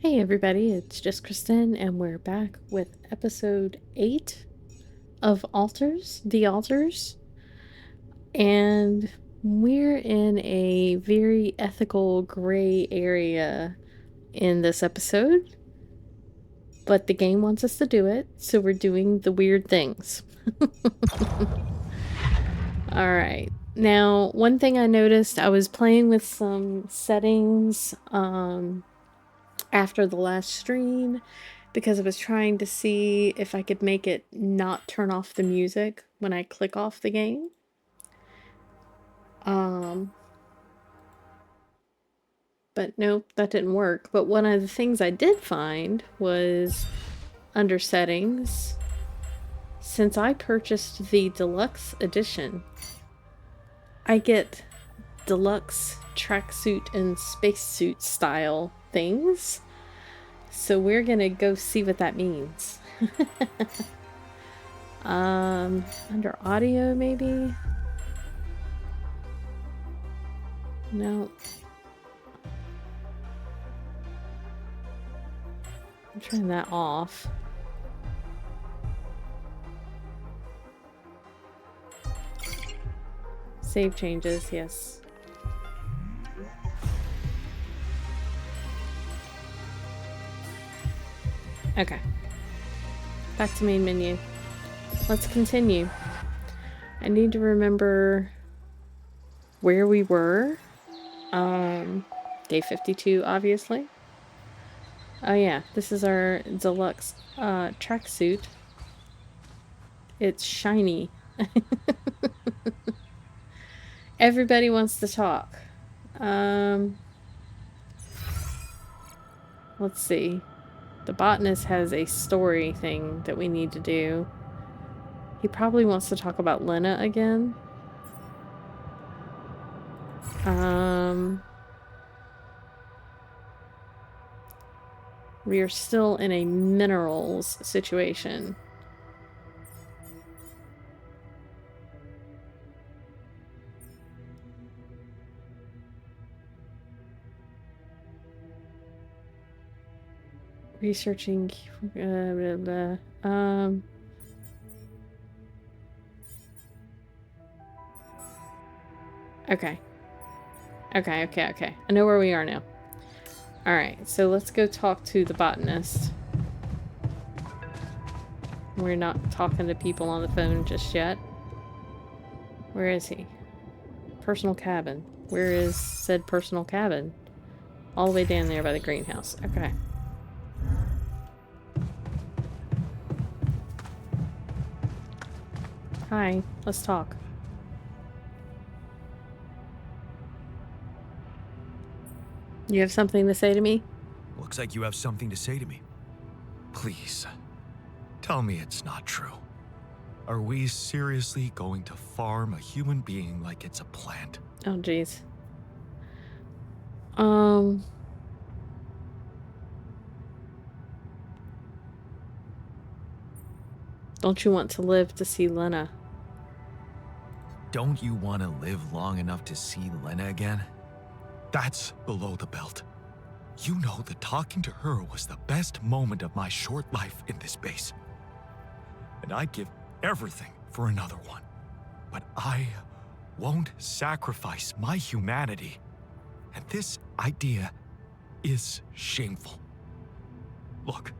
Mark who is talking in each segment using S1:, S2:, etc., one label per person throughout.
S1: Hey everybody, it's just Kristen, and we're back with episode 8 of The Altars. And we're in a very ethical gray area in this episode, but the game wants us to do it, so we're doing the weird things. Alright, now one thing I noticed, I was playing with some settings after the last stream, because I was trying to see if I could make it not turn off the music when I click off the game. But nope, that didn't work. But one of the things I did find was under settings, since I purchased the deluxe edition, I get deluxe tracksuit and spacesuit style things. So we're gonna go see what that means. Under audio maybe? No. I'm turning that off. Save changes, yes. Okay. Back to main menu. Let's continue. I need to remember where we were. Day 52, obviously. Oh yeah, this is our deluxe tracksuit. It's shiny. Everybody wants to talk. Let's see. The botanist has a story thing that we need to do. He probably wants to talk about Lena again. We are still in a minerals situation. Researching blah, blah. Okay. Okay. I know where we are now. Alright, so let's go talk to the botanist. We're not talking to people on the phone just yet. Where is he? Personal cabin. Where is said personal cabin? All the way down there by the greenhouse. Okay. Hi, let's talk. You have something to say to me?
S2: Looks like you have something to say to me. Please, tell me it's not true. Are we seriously going to farm a human being like it's a plant?
S1: Oh, jeez. Don't you want to live to see Lena?
S2: Don't you want to live long enough to see Lena again? That's below the belt. You know that talking to her was the best moment of my short life in this base. And I'd give everything for another one. But I won't sacrifice my humanity. And this idea is shameful. Look,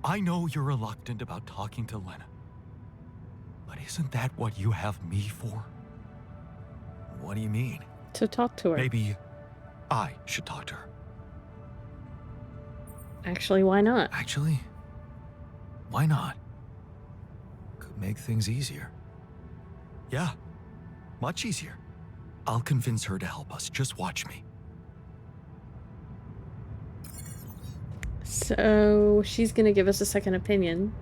S2: I know you're reluctant about talking to Lena. But isn't that what you have me for? What do you mean?
S1: To talk to her.
S2: Maybe I should talk to her.
S1: Actually, why not?
S2: Actually, why not? Could make things easier. Yeah, much easier. I'll convince her to help us. Just watch me.
S1: So, she's gonna give us a second opinion.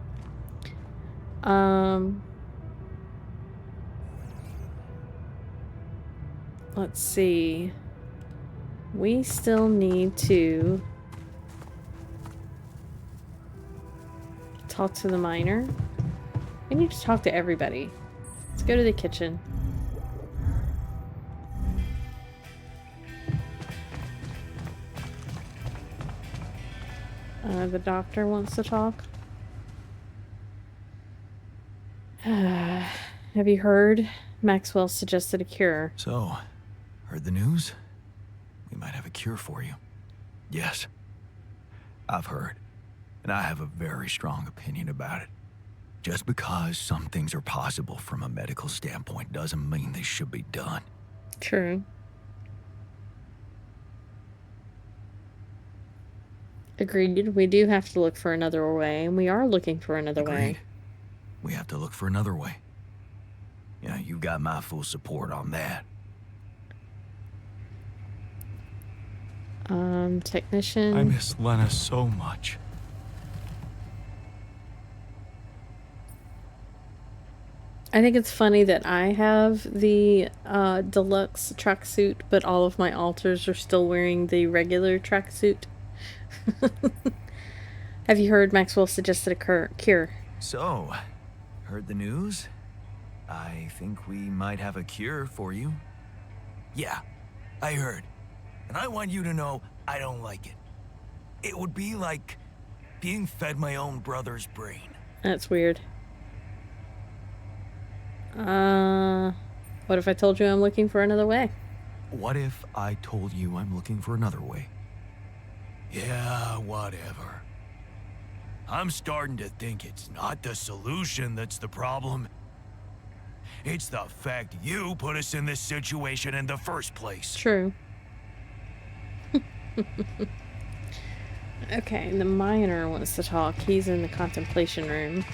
S1: Let's see. We still need to talk to the miner. We need to talk to everybody. Let's go to the kitchen. The doctor wants to talk. Have you heard? Maxwell suggested a cure.
S2: So, heard the news? We might have a cure for you. Yes, I've heard, and I have a very strong opinion about it. Just because some things are possible from a medical standpoint doesn't mean they should be done.
S1: True. Agreed. We do have to look for another way, and we are looking for another way.
S2: Agreed. We have to look for another way. Yeah, you got my full support on that.
S1: Technician.
S2: I miss Lena so much.
S1: I think it's funny that I have the deluxe tracksuit, but all of my alters are still wearing the regular tracksuit. Have you heard Maxwell suggested a cure?
S2: So, heard the news? I think we might have a cure for you. Yeah, I heard. And I want you to know I don't like it. It would be like being fed my own brother's brain.
S1: That's weird. What if I told you I'm looking for another way?
S2: What if I told you I'm looking for another way? Yeah, whatever. I'm starting to think it's not the solution that's the problem. It's the fact you put us in this situation in the first place.
S1: True. Okay, the miner wants to talk. He's in the contemplation room.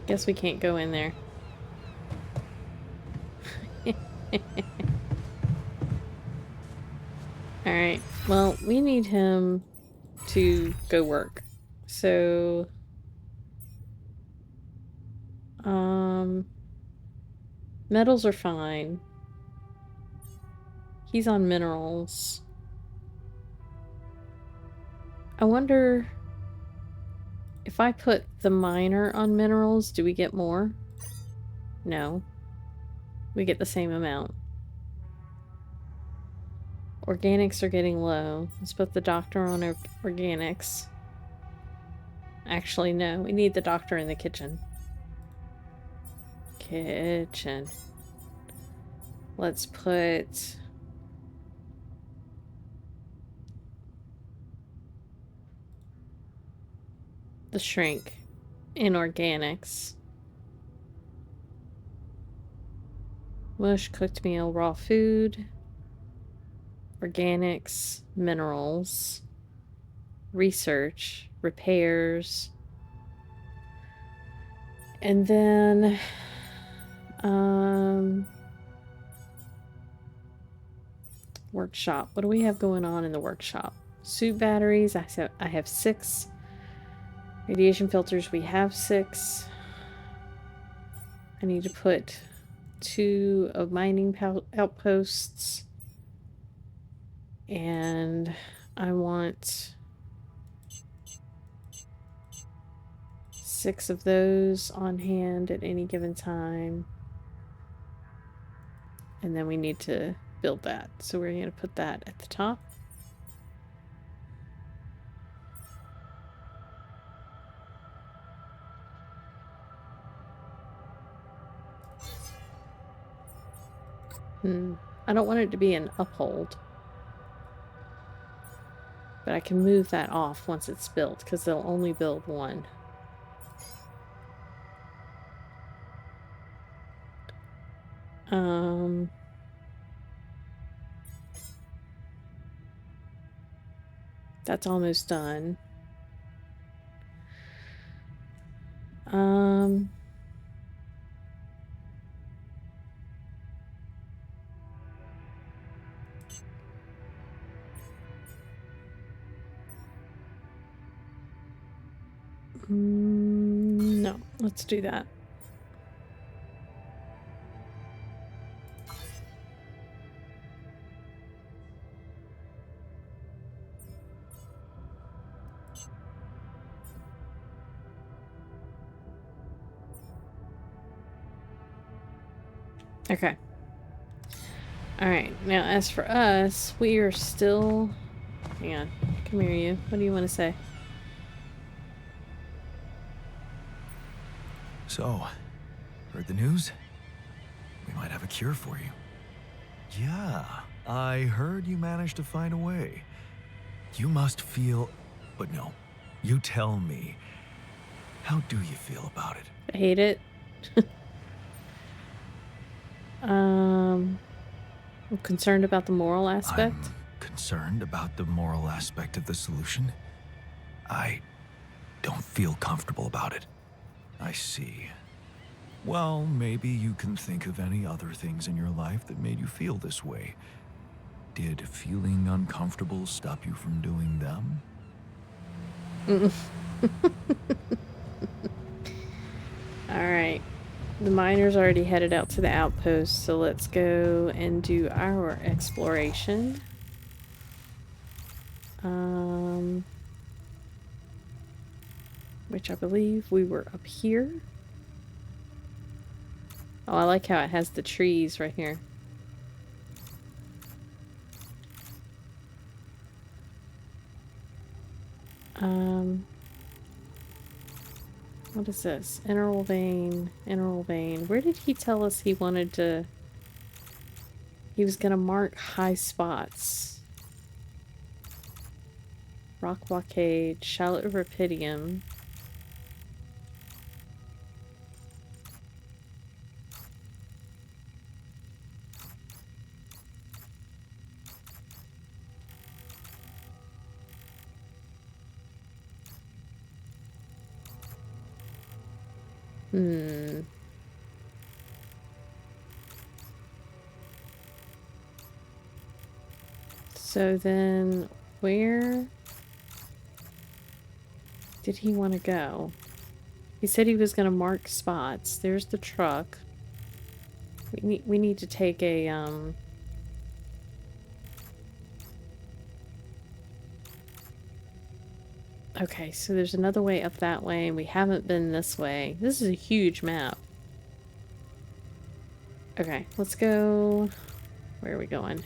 S1: Guess we can't go in there. Alright, well, we need him to go work. So, metals are fine. He's on minerals. I wonder if I put the miner on minerals, do we get more? No. We get the same amount. Organics are getting low. Let's put the doctor on organics. Actually, no. We need the doctor in the kitchen. Kitchen. Let's put... the shrink in organics. Mush, cooked meal, raw food. Organics, minerals. Research, repairs. And then... workshop. What do we have going on in the workshop? Suit batteries. I have 6. Radiation filters. We have 6. I need to put 2 of mining outposts. And I want 6 of those on hand at any given time. And then we need to build that. So we're going to put that at the top. I don't want it to be an uphold. But I can move that off once it's built, because they'll only build 1. That's almost done. No, let's do that. Okay. Alright, now as for us, we are still... Hang on. Come here, you. What do you want to say?
S2: So, heard the news? We might have a cure for you. Yeah, I heard you managed to find a way. You must feel... But no, you tell me. How do you feel about it?
S1: I hate it. I'm concerned about the moral aspect.
S2: I'm concerned about the moral aspect of the solution. I don't feel comfortable about it. I see. Well, maybe you can think of any other things in your life that made you feel this way. Did feeling uncomfortable stop you from doing them?
S1: Alright. The miners already headed out to the outpost, so let's go and do our exploration. Which I believe we were up here. Oh, I like how it has the trees right here. What is this? Integral vein, integral vein. Where did he tell us he wanted to... He was gonna mark high spots. Rock blockade, shallow rapidium. So then, where did he want to go? He said he was going to mark spots. There's the truck. We need to take a, Okay, so there's another way up that way, and we haven't been this way. This is a huge map. Okay, let's go... Where are we going?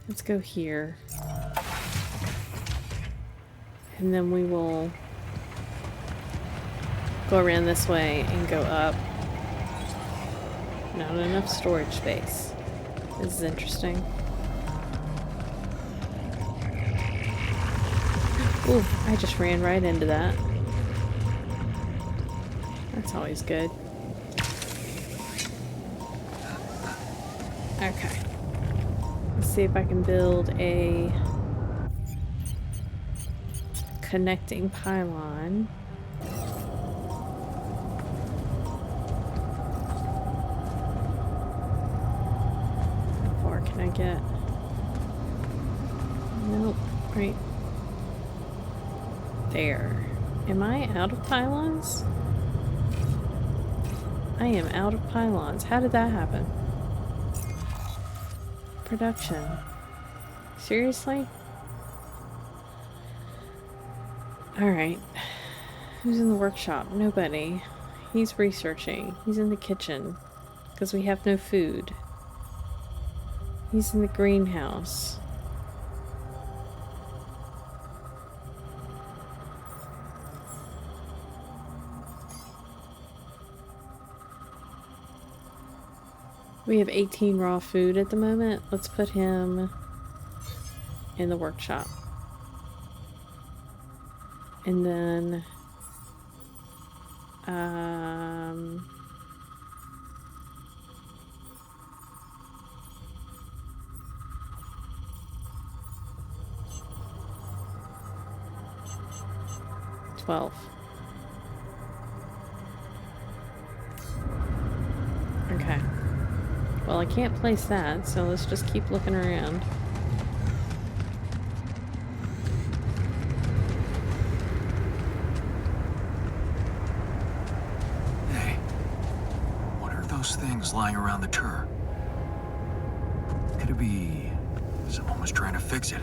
S1: Let's go here. And then we will go around this way and go up. Not enough storage space. This is interesting. Ooh, I just ran right into that. That's always good. Okay. Let's see if I can build a connecting pylon. How far can I get? Nope. Right there. Am I out of pylons? I am out of pylons. How did that happen? Production. Seriously? Alright. Who's in the workshop? Nobody. He's researching. He's in the kitchen. Because we have no food. He's in the greenhouse. We have 18 raw food at the moment. Let's put him in the workshop. And then, 12. Okay. Well, I can't place that, so let's just keep looking around.
S2: Hey, what are those things lying around the turret? Could it be someone was trying to fix it?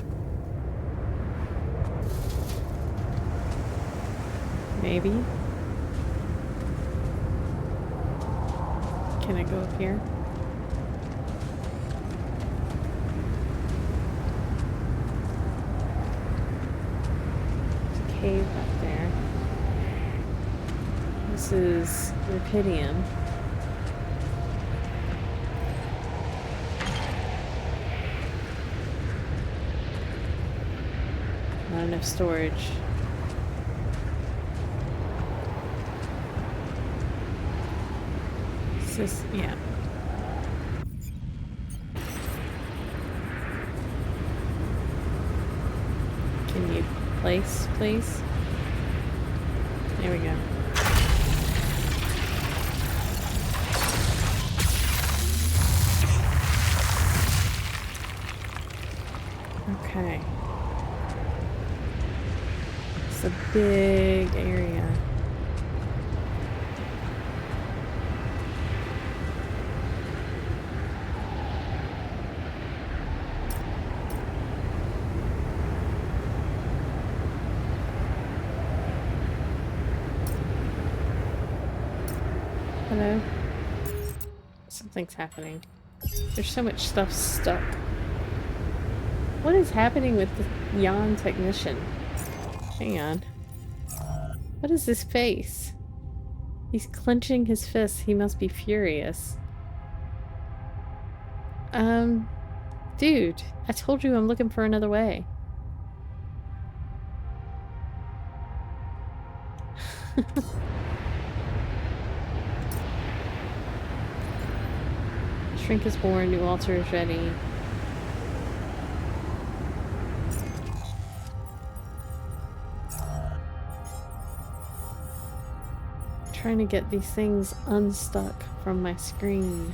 S1: Maybe. Can I go up here? There's a cave up there. This is Rapidium. Not enough storage. Is this, yeah. Can you place, please? There we go. Okay. It's a big area. Hello? Something's happening. There's so much stuff stuck. What is happening with the Jan technician? Hang on. What is his face? He's clenching his fists. He must be furious. Dude, I told you I'm looking for another way. Shrink is born, new altar is ready. Trying to get these things unstuck from my screen.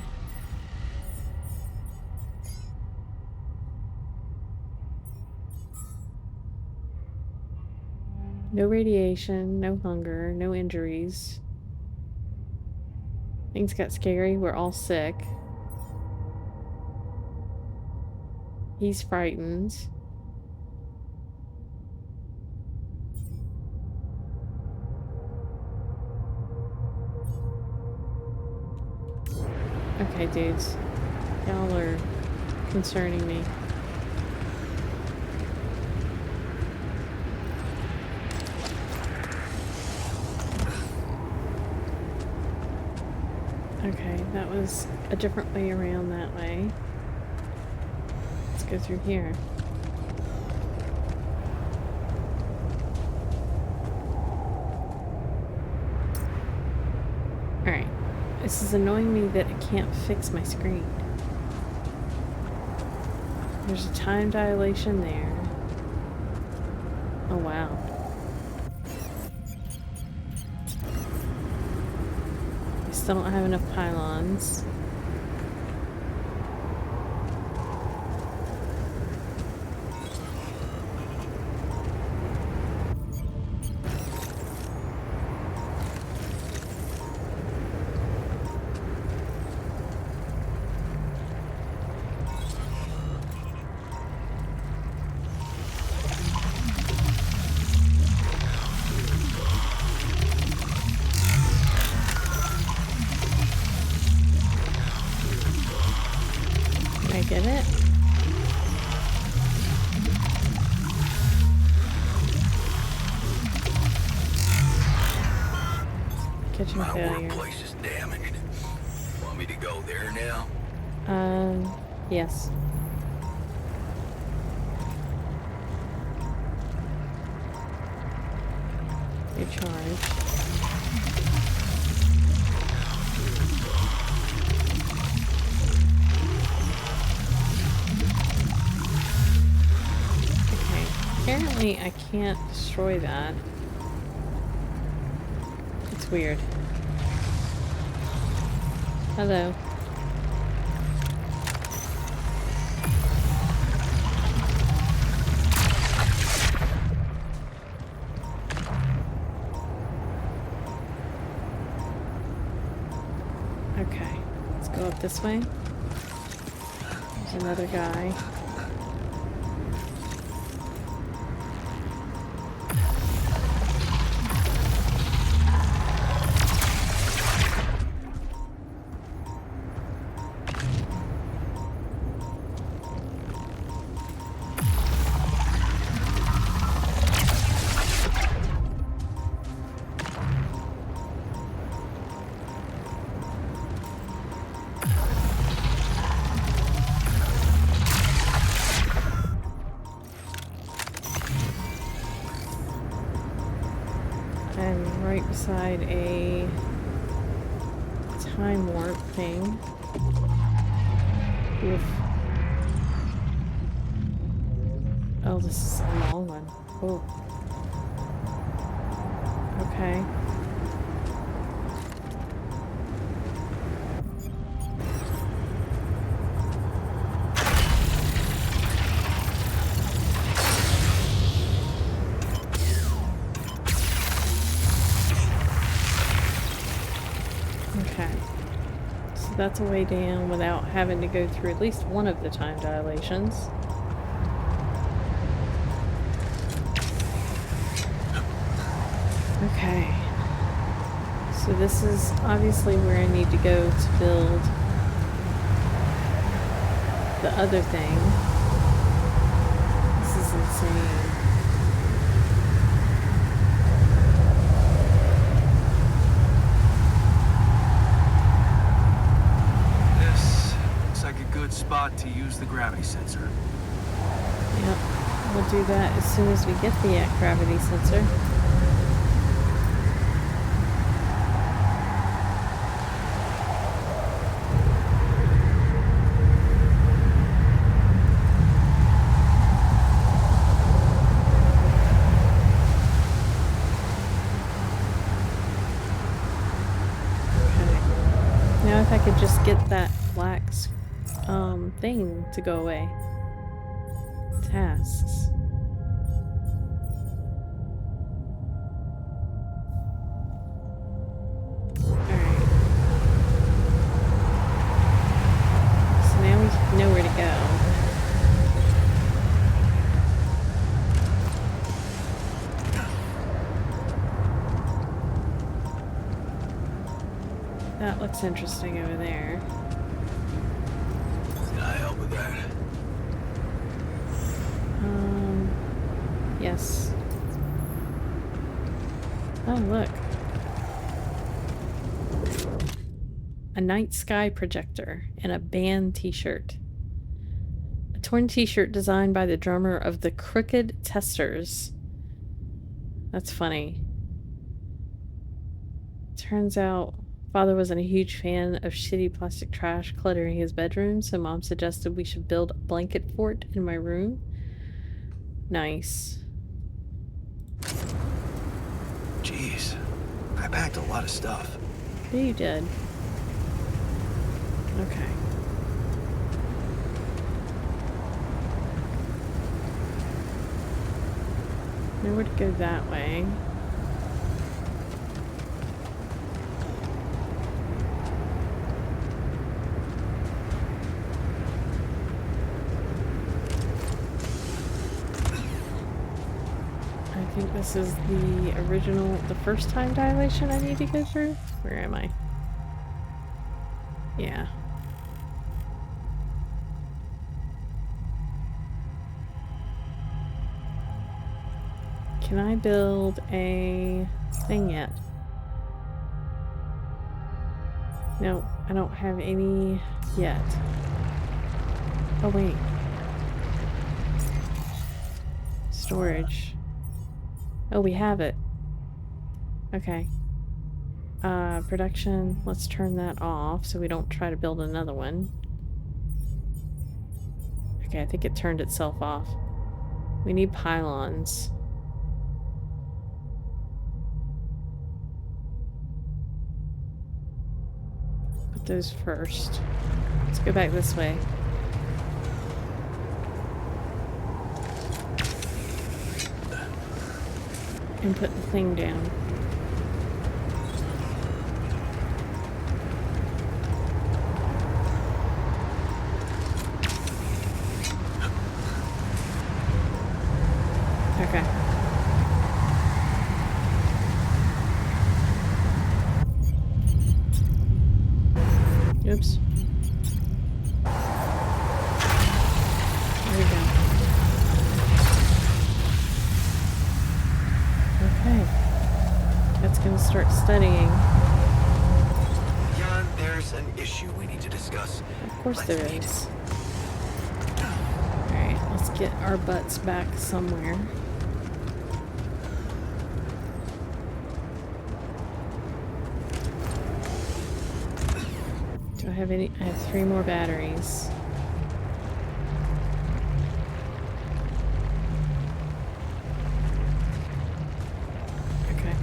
S1: No radiation, no hunger, no injuries. Things got scary, we're all sick. He's frightened. Okay, dudes. Y'all are concerning me. Okay, that was a different way around that way. Let's go through here. Alright. This is annoying me that I can't fix my screen. There's a time dilation there. Oh wow. I still don't have enough pylons. Get it? Kitchen failure.
S2: My workplace is damaged. Want me to go there now?
S1: Yes. Recharge. Apparently I can't destroy that. It's weird. Hello. Okay, let's go up this way. There's another guy. inside a time warp thing. Oof. Oh, this is a long one. Oh. Okay. Okay. So that's a way down without having to go through at least one of the time dilations. Okay. So this is obviously where I need to go to build the other thing. This is insane.
S3: This looks like a good spot to use the gravity sensor.
S1: Yep. We'll do that as soon as we get the gravity sensor. Now if I could just get that black thing to go away. Tasks. Alright. So now we know where to go. That looks interesting over there.
S3: Can I help with that?
S1: Yes. Oh, look. A night sky projector and a band t-shirt. A torn t-shirt designed by the drummer of the Crooked Testers. That's funny. Turns out Father wasn't a huge fan of shitty plastic trash cluttering his bedroom, so Mom suggested we should build a blanket fort in my room. Nice.
S3: Jeez, I packed a lot of stuff.
S1: Yeah, you did. Okay. Now where to go that way? I think this is the original, the first time dilation I need to go through? Where am I? Yeah. Can I build a thing yet? No, I don't have any yet. Oh wait. Storage. Oh, we have it. Okay. Production, let's turn that off so we don't try to build another one. Okay, I think it turned itself off. We need pylons. Put those first. Let's go back this way. And put the thing down. Okay. Oops. There we go. Okay. That's gonna start studying.
S3: Jan, there's an issue we need to discuss.
S1: Of course there is. Alright, let's get our butts back somewhere. have any? I have 3 more batteries. Okay.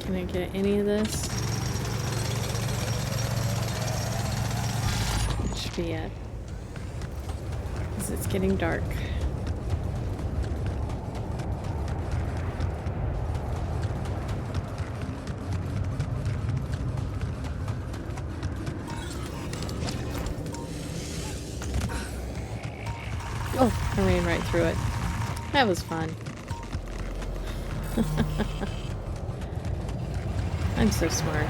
S1: Can I get any of this? It should be it. Because it's getting dark. Oh, I ran right through it. That was fun. I'm so smart.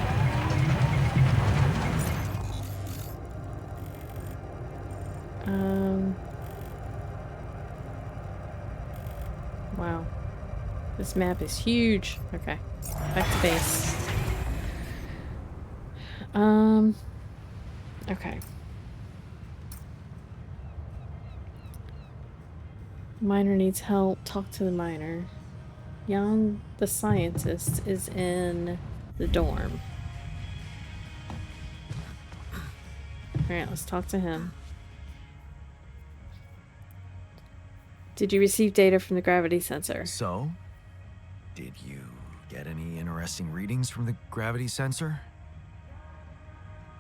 S1: Wow. This map is huge. Okay. Back to base. Okay. Miner needs help. Talk to the miner. Jan, the scientist, is in the dorm. Alright, let's talk to him. Did you receive data from the gravity sensor?
S2: So, did you get any interesting readings from the gravity sensor?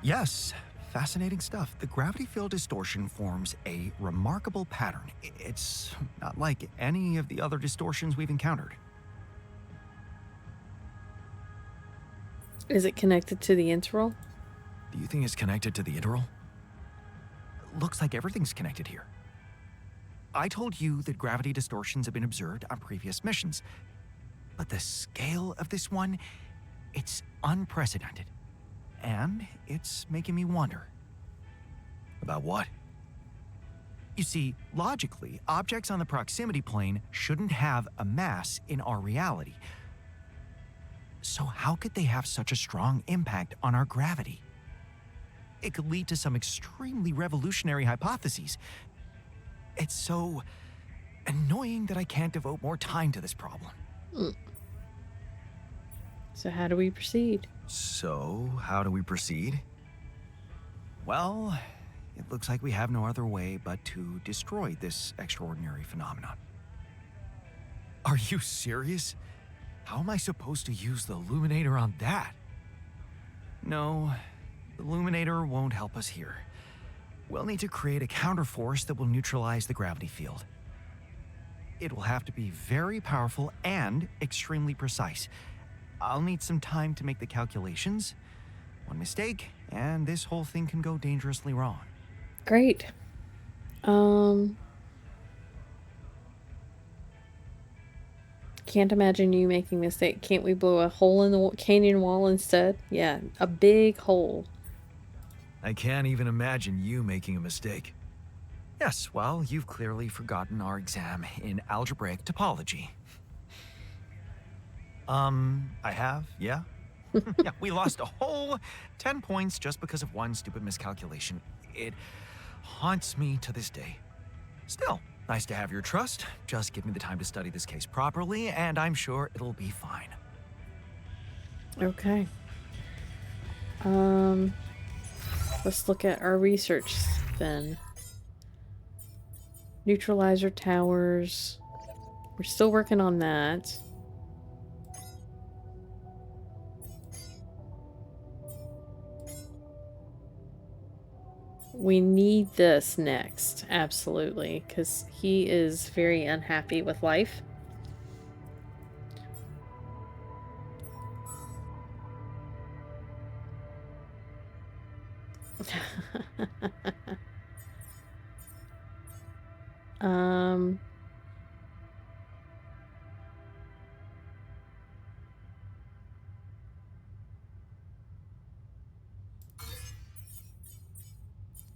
S2: Yes, fascinating stuff. The gravity field distortion forms a remarkable pattern. It's not like any of the other distortions we've encountered.
S1: Is it connected to the interval?
S2: Do you think it's connected to the interval? Looks like everything's connected here. I told you that gravity distortions have been observed on previous missions, but the scale of this one, it's unprecedented. And it's making me wonder. About what? You see, logically, objects on the proximity plane shouldn't have a mass in our reality. So how could they have such a strong impact on our gravity? It could lead to some extremely revolutionary hypotheses. It's so annoying that I can't devote more time to this problem.
S1: So how do we proceed?
S2: So, how do we proceed? Well, it looks like we have no other way but to destroy this extraordinary phenomenon. Are you serious? How am I supposed to use the illuminator on that? No, the illuminator won't help us here. We'll need to create a counterforce that will neutralize the gravity field. It will have to be very powerful and extremely precise. I'll need some time to make the calculations. One mistake, and this whole thing can go dangerously wrong.
S1: Great. Can't imagine you making a mistake. Can't we blow a hole in the canyon wall instead? Yeah, a big hole.
S2: I can't even imagine you making a mistake. Yes, well, you've clearly forgotten our exam in algebraic topology. I have, yeah. Yeah, we lost a whole 10 points just because of one stupid miscalculation. It haunts me to this day. Still, nice to have your trust. Just give me the time to study this case properly, and I'm sure it'll be fine.
S1: Okay. Let's look at our research then. Neutralizer towers. We're still working on that. We need this next, absolutely, because he is very unhappy with life.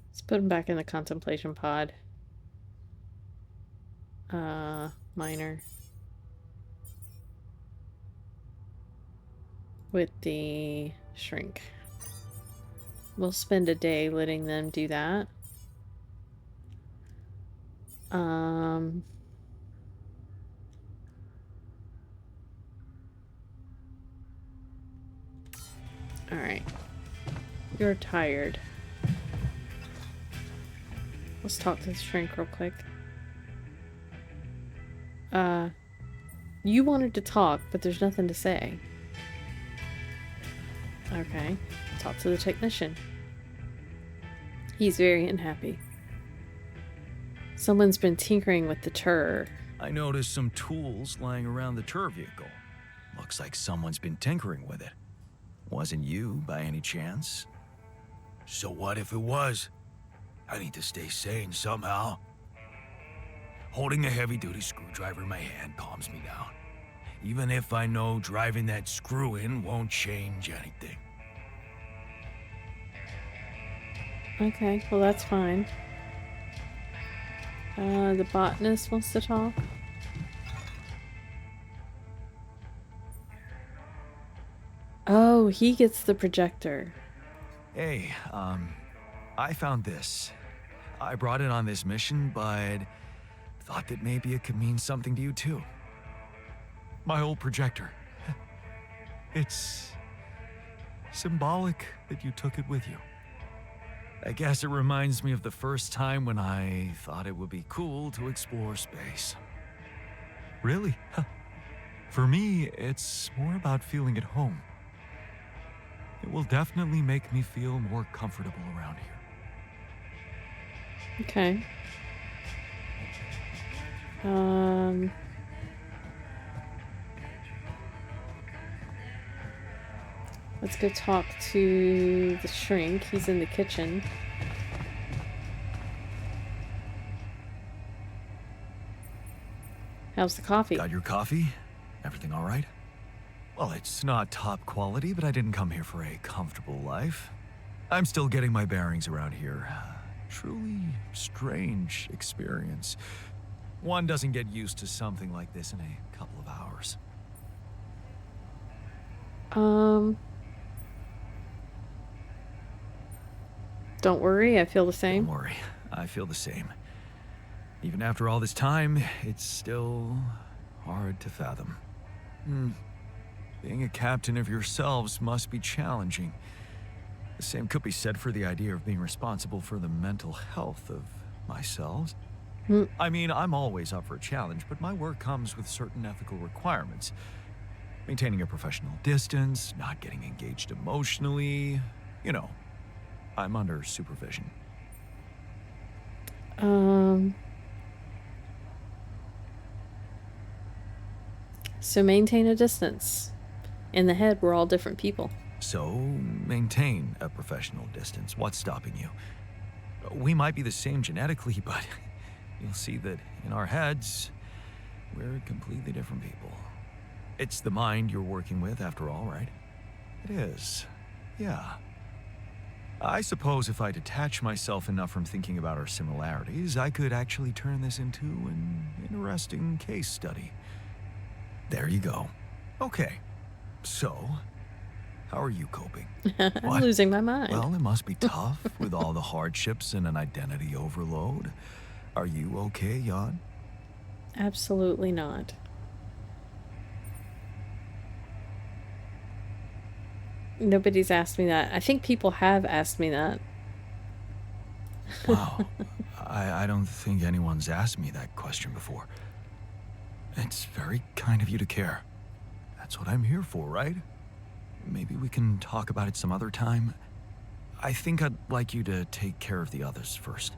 S1: Let's put him back in the contemplation pod. Minor. with the shrink. We'll spend a day letting them do that. Alright. You're tired. Let's talk to the shrink real quick. You wanted to talk, but there's nothing to say. Okay. Talk to the technician. He's very unhappy. Someone's been tinkering with the tur.
S2: I noticed some tools lying around the tur vehicle. Looks like someone's been tinkering with it. Wasn't you, by any chance?
S4: So what if it was? I need to stay sane somehow. Holding a heavy-duty screwdriver in my hand calms me down. Even if I know driving that screw in won't change anything.
S1: Okay, well that's fine. The botanist wants to talk. Oh, he gets the projector.
S2: Hey, I found this. I brought it on this mission, but thought that maybe it could mean something to you too. My old projector. It's symbolic that you took it with you. I guess it reminds me of the first time when I thought it would be cool to explore space. Really? For me, it's more about feeling at home. It will definitely make me feel more comfortable around here.
S1: Okay. Let's go talk to the shrink. He's in the kitchen. How's the coffee?
S2: Got your coffee? Everything all right? Well, it's not top quality, but I didn't come here for a comfortable life. I'm still getting my bearings around here. Truly strange experience. One doesn't get used to something like this in a couple of hours.
S1: Don't worry, I feel the same.
S2: Don't worry, I feel the same. Even after all this time, it's still hard to fathom. Being a captain of yourselves must be challenging. The same could be said for the idea of being responsible for the mental health of myself. I mean, I'm always up for a challenge, but my work comes with certain ethical requirements. Maintaining a professional distance, not getting engaged emotionally, you know, I'm under supervision.
S1: So maintain a distance. In the head, we're all different people.
S2: So, maintain a professional distance. What's stopping you? We might be the same genetically, but you'll see that in our heads, we're completely different people. It's the mind you're working with, after all, right? It is. Yeah. I suppose if I detach myself enough from thinking about our similarities, I could actually turn this into an interesting case study. There you go. Okay. So, how are you coping?
S1: I'm losing my mind.
S2: Well, it must be tough with all the hardships and an identity overload. Are you okay, Jan?
S1: Absolutely not. Nobody's asked me that. I think people have asked me that.
S2: Wow. I don't think anyone's asked me that question before. It's very kind of you to care. That's what I'm here for, right? Maybe we can talk about it some other time. I think I'd like you to take care of the others first.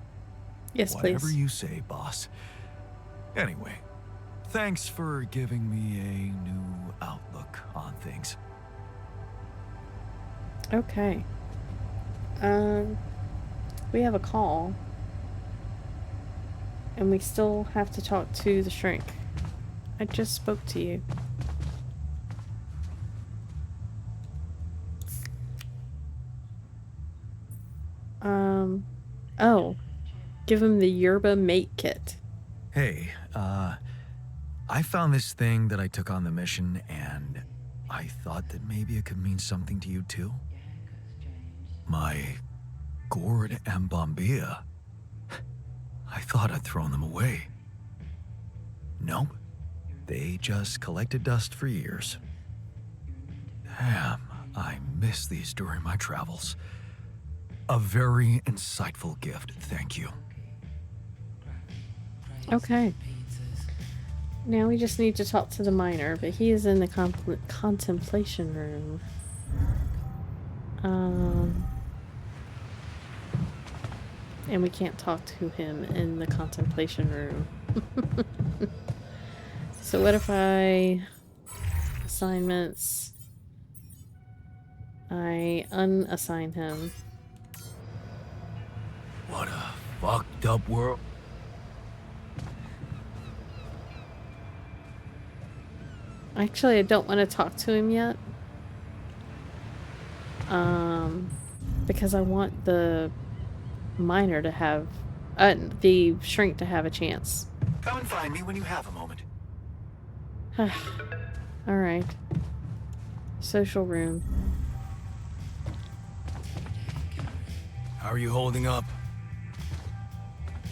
S1: Yes,
S2: Whatever
S1: please.
S2: you say, boss. Anyway, thanks for giving me a new outlook on things.
S1: Okay. We have a call. And we still have to talk to the shrink. I just spoke to you. Oh. Give him the yerba mate kit.
S2: Hey, I found this thing that I took on the mission, and I thought that maybe it could mean something to you too. My gourd and bombilla. I thought I'd thrown them away. Nope. They just collected dust for years. Damn, I missed these during my travels. A very insightful gift, thank you.
S1: Okay. Now we just need to talk to the miner, but he is in the contemplation room. And we can't talk to him in the contemplation room. So what if I... Assignments... I unassign him.
S4: What a fucked up world.
S1: Actually, I don't want to talk to him yet. Because I want the miner to have... the shrink to have a chance.
S2: Come and find me when you have a moment.
S1: Alright. Social room.
S4: How are you holding up?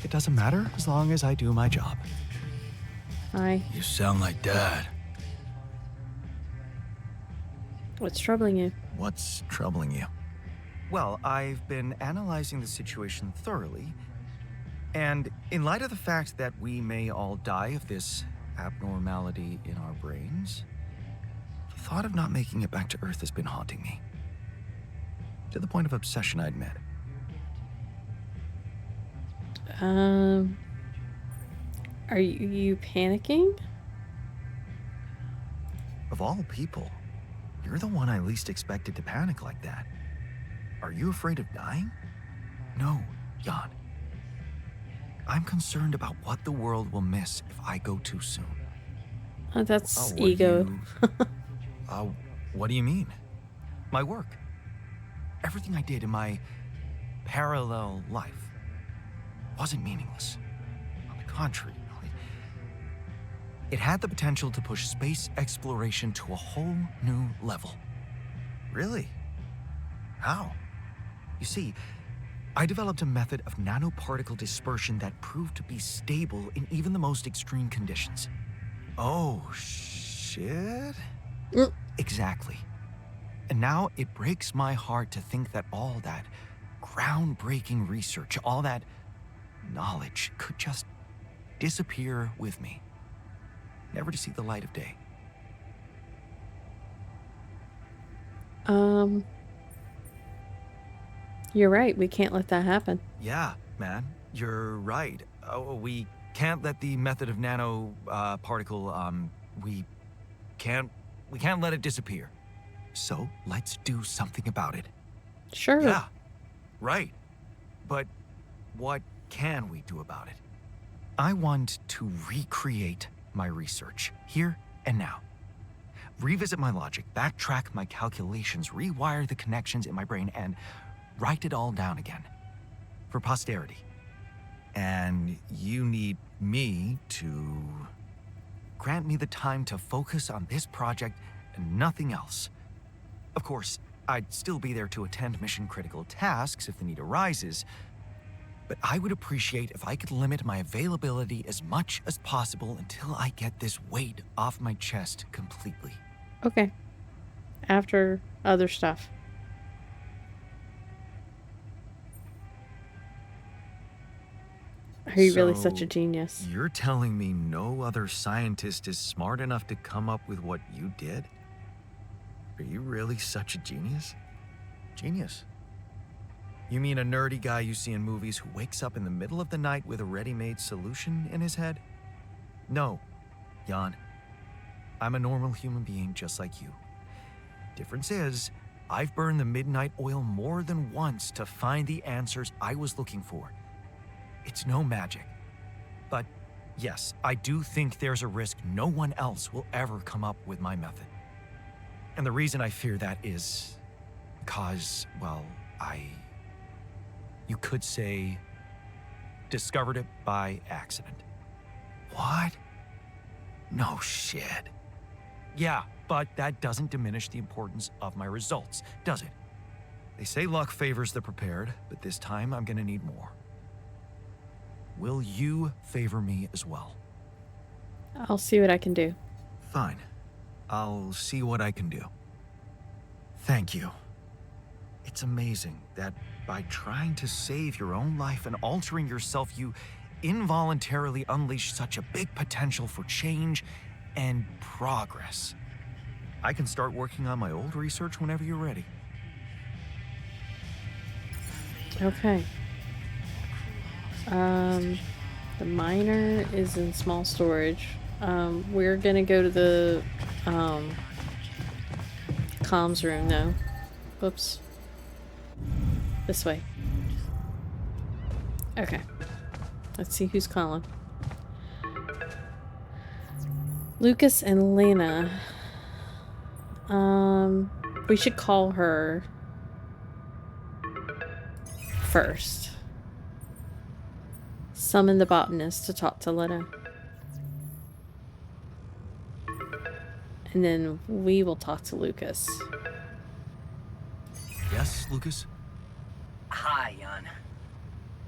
S2: It doesn't matter as long as I do my job.
S1: Hi.
S4: You sound like Dad.
S1: What's troubling you?
S2: What's troubling you? Well, I've been analyzing the situation thoroughly, and in light of the fact that we may all die of this abnormality in our brains, the thought of not making it back to Earth has been haunting me. To the point of obsession, I'd admit.
S1: Are you panicking?
S2: Of all people, you're the one I least expected to panic like that. Are you afraid of dying? No, Jan. I'm concerned about what the world will miss if I go too soon.
S1: Oh, that's
S2: what
S1: ego.
S2: What do you mean? My work. Everything I did in my parallel life wasn't meaningless. On the contrary, it had the potential to push space exploration to a whole new level. Really? How? You see, I developed a method of nanoparticle dispersion that proved to be stable in even the most extreme conditions. Oh, shit? Exactly. And now it breaks my heart to think that all that groundbreaking research, all that knowledge could just disappear with me, never to see the light of day.
S1: You're right. We can't let that happen.
S2: Yeah, man, you're right. We can't let the method of nano particle. We can't let it disappear. So let's do something about it.
S1: Sure.
S2: Yeah, right. But what can we do about it? I want to recreate my research here and now. Revisit my logic, backtrack my calculations, rewire the connections in my brain, and write it all down again for posterity. And you need me to grant me the time to focus on this project and nothing else. Of course, I'd still be there to attend mission-critical tasks if the need arises, but I would appreciate if I could limit my availability as much as possible until I get this weight off my chest completely.
S1: Okay. After other stuff. Are you really such a genius?
S2: You're telling me no other scientist is smart enough to come up with what you did? Are you really such a genius? Genius? You mean a nerdy guy you see in movies who wakes up in the middle of the night with a ready-made solution in his head? No, Jan. I'm a normal human being just like you. Difference is, I've burned the midnight oil more than once to find the answers I was looking for. It's no magic. But yes, I do think there's a risk no one else will ever come up with my method. And the reason I fear that is because, well, you could say, discovered it by accident. What? No shit. Yeah, but that doesn't diminish the importance of my results, does it? They say luck favors the prepared, but this time I'm gonna need more. Will you favor me as well?
S1: I'll see what I can do.
S2: Fine. I'll see what I can do. Thank you. It's amazing that by trying to save your own life and altering yourself, you involuntarily unleash such a big potential for change and progress. I can start working on my old research whenever you're ready.
S1: Okay. The miner is in small storage. We're gonna go to the comms room though. Whoops. This way. Okay. Let's see who's calling. Lucas and Lena. We should call her first. Summon the botanist to talk to Lena. And then we will talk to Lucas.
S2: Yes, Lucas?
S5: Hi, Jan.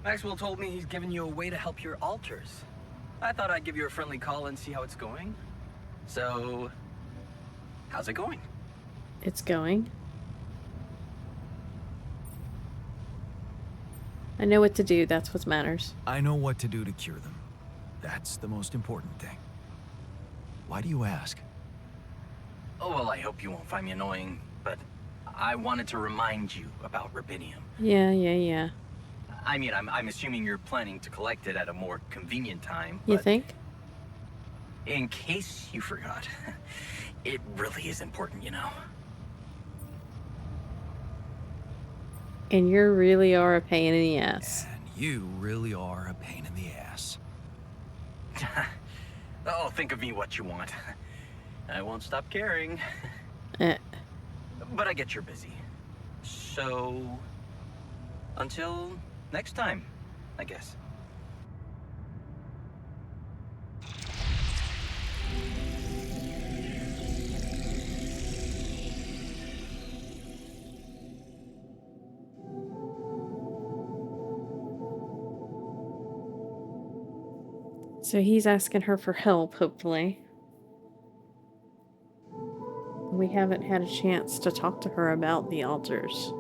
S5: Maxwell told me he's given you a way to help your alters. I thought I'd give you a friendly call and see how it's going. So, how's it going?
S1: It's going. I know what to do, that's what matters.
S2: I know what to do to cure them. That's the most important thing. Why do you ask?
S5: Oh, well, I hope you won't find me annoying, but I wanted to remind you about Rapidium.
S1: Yeah.
S5: I mean, I'm assuming you're planning to collect it at a more convenient time.
S1: You
S5: but
S1: think?
S5: in case you forgot, it really is important, you know.
S1: And you really are a pain in the ass.
S2: And you really are a pain in the ass.
S5: Oh, think of me what you want. I won't stop caring.
S1: Eh.
S5: But I get you're busy. So, until next time, I guess.
S1: So he's asking her for help, hopefully. We haven't had a chance to talk to her about the altars.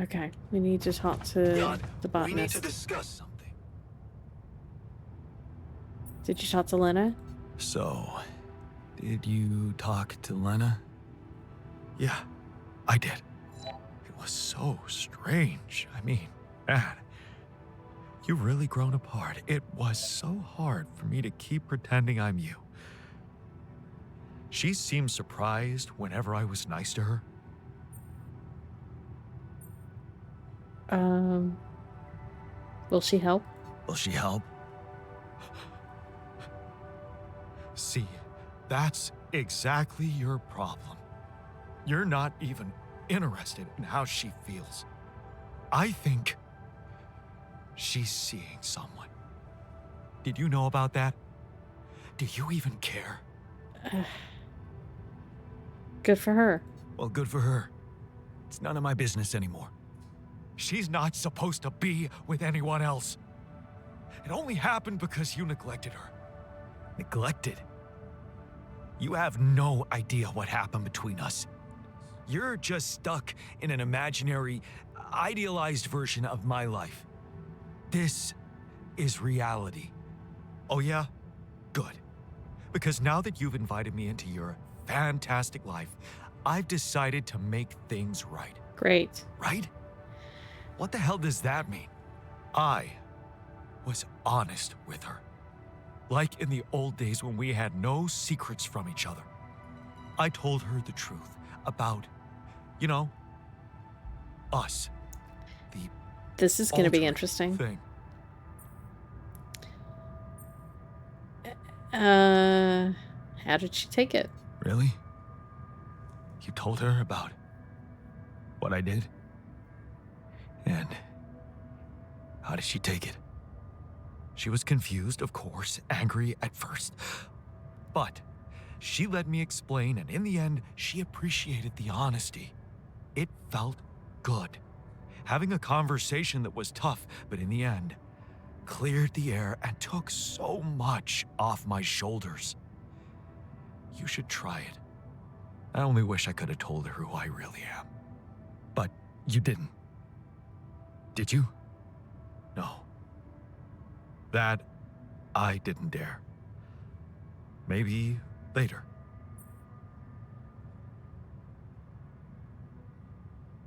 S1: Okay, we need to talk to
S3: Jan,
S1: the
S3: we need
S1: botanist.
S3: to discuss something.
S1: Did you talk to Lena?
S2: So, did you talk to Lena? Yeah, I did. It was so strange. I mean, man, you've really grown apart. It was so hard for me to keep pretending I'm you. She seemed surprised whenever I was nice to her.
S1: Will she help?
S2: Will she help? See, that's exactly your problem. You're not even interested in how she feels. I think she's seeing someone. Did you know about that? Do you even care?
S1: Good for her.
S2: Well, good for her. It's none of my business anymore. She's not supposed to be with anyone else. It only happened because you neglected her. Neglected? You have no idea what happened between us. You're just stuck in an imaginary, idealized version of my life. This is reality. Oh yeah? Good. Because now that you've invited me into your fantastic life, I've decided to make things right.
S1: Great.
S2: Right? What the hell does that mean? I was honest with her. Like in the old days when we had no secrets from each other. I told her the truth about, you know, us.
S1: This is going to be
S2: altering
S1: interesting.
S2: Thing.
S1: How did she take it?
S2: Really? You told her about what I did? And how did she take it? She was confused, of course, angry at first. But she let me explain, and in the end, she appreciated the honesty. It felt good. Having a conversation that was tough, but in the end, cleared the air and took so much off my shoulders. You should try it. I only wish I could have told her who I really am. But you didn't. Did you? No. That I didn't dare. Maybe later.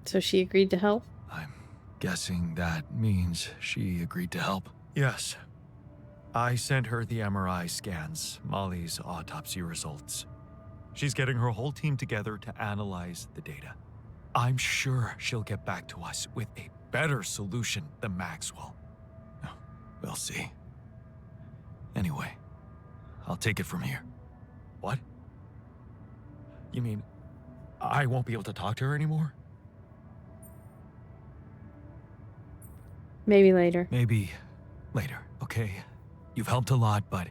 S1: So she agreed to help?
S2: I'm guessing that means she agreed to help. Yes. I sent her the MRI scans, Molly's autopsy results. She's getting her whole team together to analyze the data. I'm sure she'll get back to us with a better solution than Maxwell. We'll see. Anyway, I'll take it from here. What? You mean I won't be able to talk to her anymore?
S1: Maybe later.
S2: Maybe later, okay? You've helped a lot, but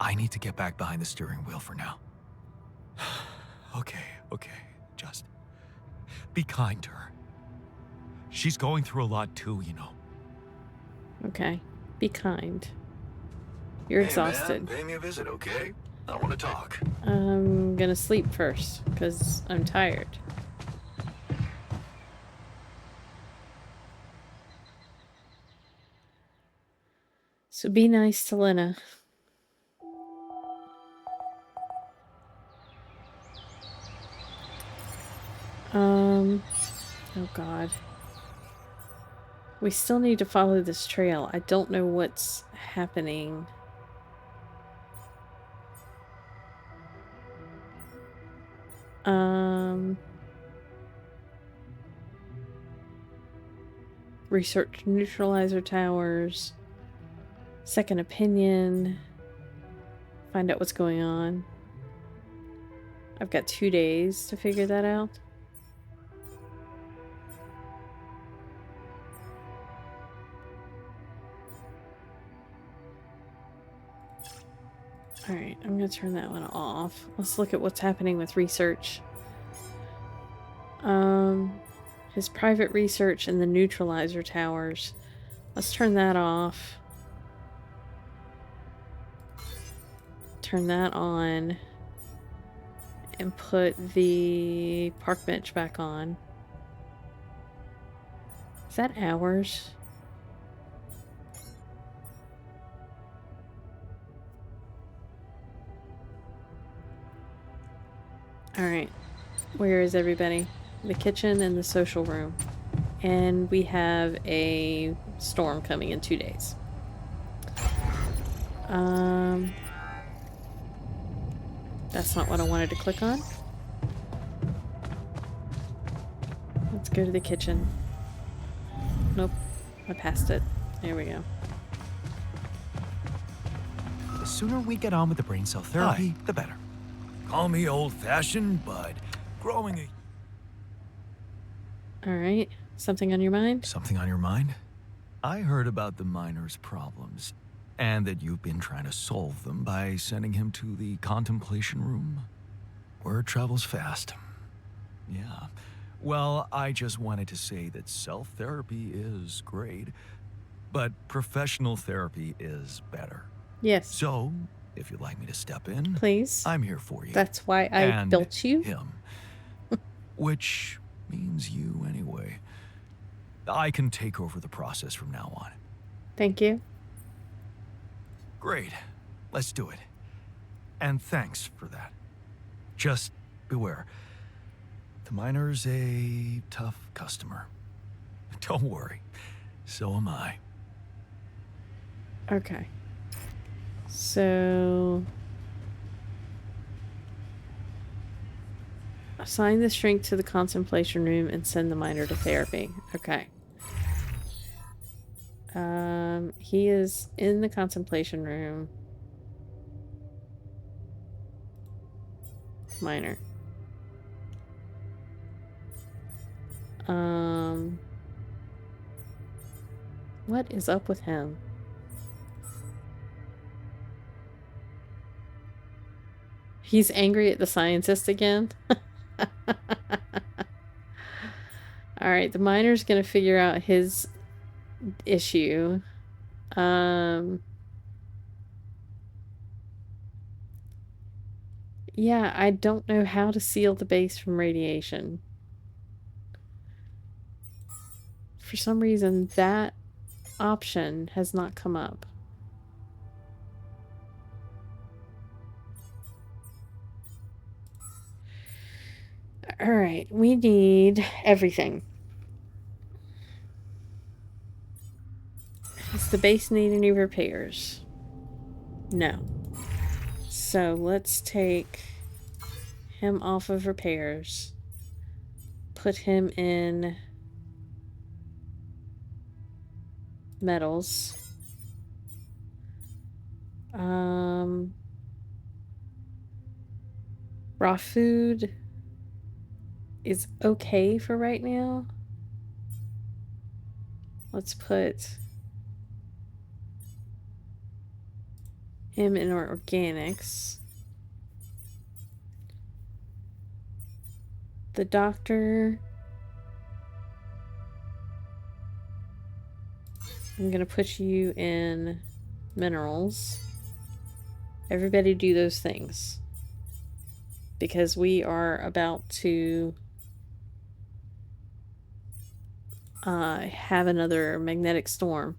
S2: I need to get back behind the steering wheel for now. Okay. Just be kind to her. She's going through a lot too, you know.
S1: Okay. Be kind. You're exhausted.
S4: Man, pay me a visit, okay? I want to talk.
S1: I'm gonna sleep first, because I'm tired. So be nice to Lena. Oh god. We still need to follow this trail. I don't know what's happening. Research neutralizer towers. Second opinion. Find out what's going on. I've got 2 days to figure that out. Alright, I'm gonna turn that one off. Let's look at what's happening with research. His private research and the neutralizer towers. Let's turn that off. Turn that on. And put the park bench back on. Is that ours? Alright. Where is everybody? The kitchen and the social room. And we have a storm coming in 2 days. That's not what I wanted to click on. Let's go to the kitchen. Nope. I passed it. There we go.
S2: The sooner we get on with the brain cell therapy, the better.
S4: Call me old-fashioned, but growing a...
S1: Alright. Something on your mind?
S2: Something on your mind? I heard about the miner's problems, and that you've been trying to solve them by sending him to the contemplation room. Word travels fast. Yeah. Well, I just wanted to say that self-therapy is great, but professional therapy is better.
S1: Yes.
S2: So, if you'd like me to step in,
S1: Please.
S2: I'm here for you.
S1: That's why I
S2: And
S1: built you.
S2: him. Which means you anyway. I can take over the process from now on.
S1: Thank you.
S2: Great. Let's do it. And thanks for that. Just beware. The miner's a tough customer. Don't worry. So am I.
S1: Okay. So... assign the shrink to the contemplation room and send the miner to therapy. Okay. He is in the contemplation room. Miner. What is up with him? He's angry at the scientist again. Alright, the miner's gonna figure out his issue. Yeah, I don't know how to seal the base from radiation. For some reason, that option has not come up. Alright, we need everything. Does the base need any repairs? No. So let's take him off of repairs. Put him in metals. Raw food is okay for right now. Let's put him in our organics. The doctor, I'm gonna put you in minerals. Everybody do those things, because we are about to have another magnetic storm.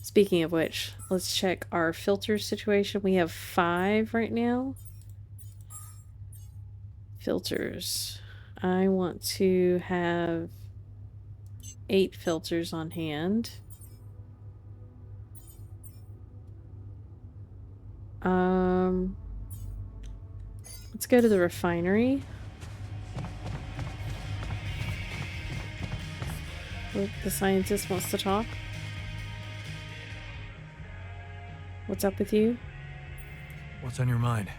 S1: Speaking of which, let's check our filter situation. We have 5 right now. Filters. I want to have 8 filters on hand. Let's go to the refinery. Look, the scientist wants to talk. What's up with you?
S2: What's on your mind?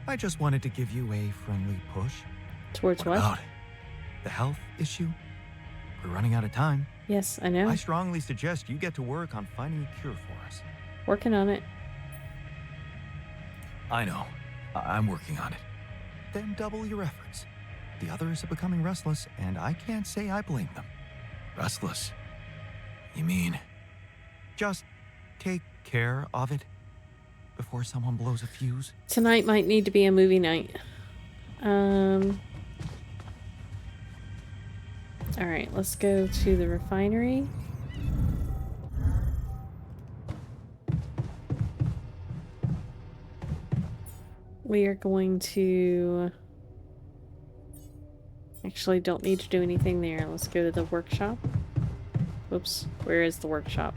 S2: I just wanted to give you a friendly push.
S1: Towards what?
S2: About the health issue? We're running out of time.
S1: Yes, I know.
S2: I strongly suggest you get to work on finding a cure for us.
S1: Working on it.
S2: I know. I'm working on it. Then double your efforts. The others are becoming restless, and I can't say I blame them. Restless? You mean? Just take care of it before someone blows a fuse?
S1: Tonight might need to be a movie night. Alright, let's go to the refinery. We are going to... Actually, don't need to do anything there. Let's go to the workshop. Oops, where is the workshop?